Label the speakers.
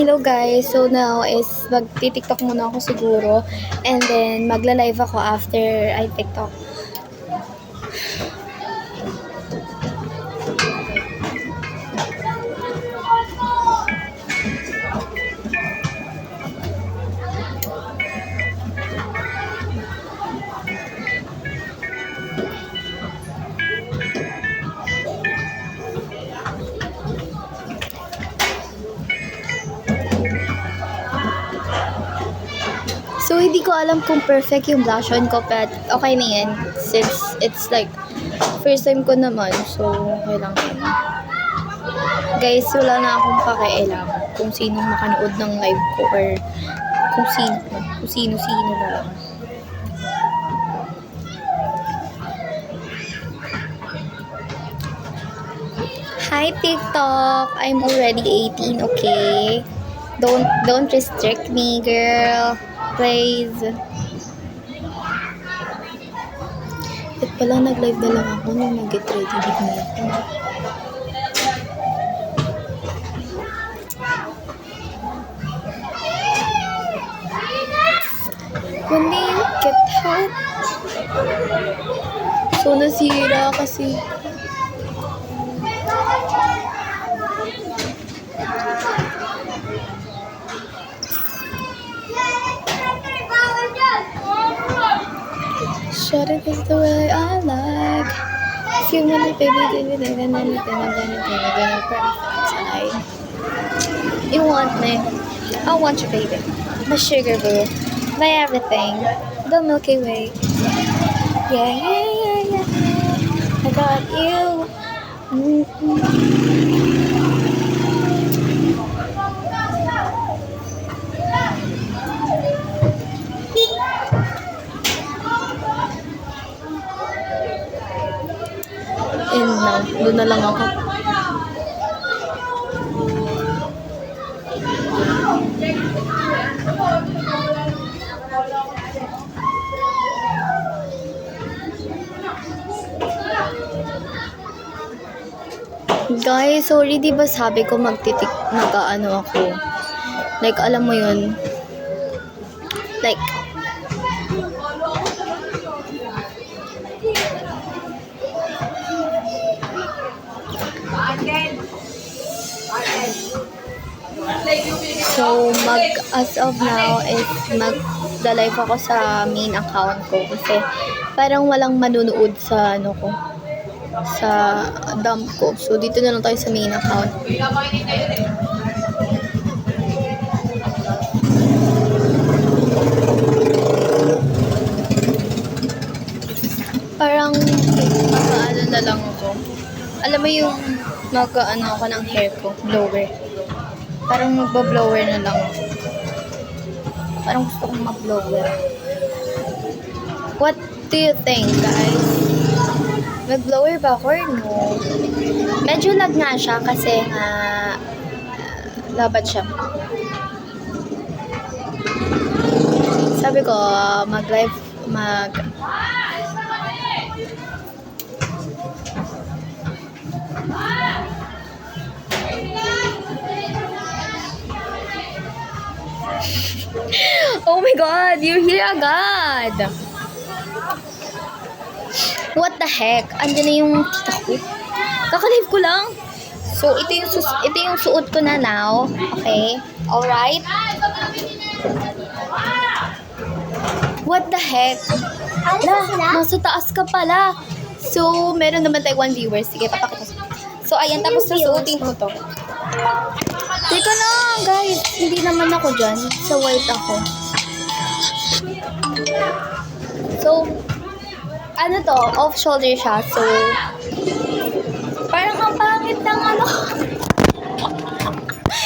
Speaker 1: Hello guys, so now is magti-tiktok muna ako siguro and then magla-live ako after I tiktok. So, hindi ko alam kung perfect yung blush on ko, but okay na yan. Since it's like, first time ko naman, so okay lang yan. Guys, wala na akong pakialam kung sino makanood ng live ko or kung sino na lang. Hi TikTok! I'm already 18, okay? Don't restrict me, girl. Please. Ba't pala nag-live na lang ako nung mag-get ready din ako. When do you get help? So, nasira kasi. Shut it is the way I like. If you want it, baby, then perfect. You want me? I want you, baby. My sugar boo. My everything. The Milky Way. Yeah. I got you. And now, doon na lang ako. Guys, sorry, di ba sabi ko mag-ano ako. Like, alam mo yun. Like, so, as of now, is mag-live ako sa main account ko kasi parang walang manunood sa ano ko, sa dump ko. So, dito na lang tayo sa main account. Parang mag-ano na lang ako. Alam mo yung mag-ano ako ng hair ko, blower. Parang magba-blower na lang. Parang gusto kong mag-blower. What do you think, guys? Mag-blower ba ako or no? Medyo lag nga siya kasi labat siya. Sabi ko, Oh my God! You're here agad! What the heck? Andiyan na yung kita ko. Kakalive ko lang. So, ito yung suot ko na now. Okay? Alright? What the heck? Nasa taas ka pala. So, meron naman tayo 1 viewers. Sige, papakita. So, ayan. Tapos susuotin ko to. Teka na, guys. Hindi naman ako dyan. Sa white ako. So, ano to? Off-shoulder siya. So, parang ang pangit ng ano.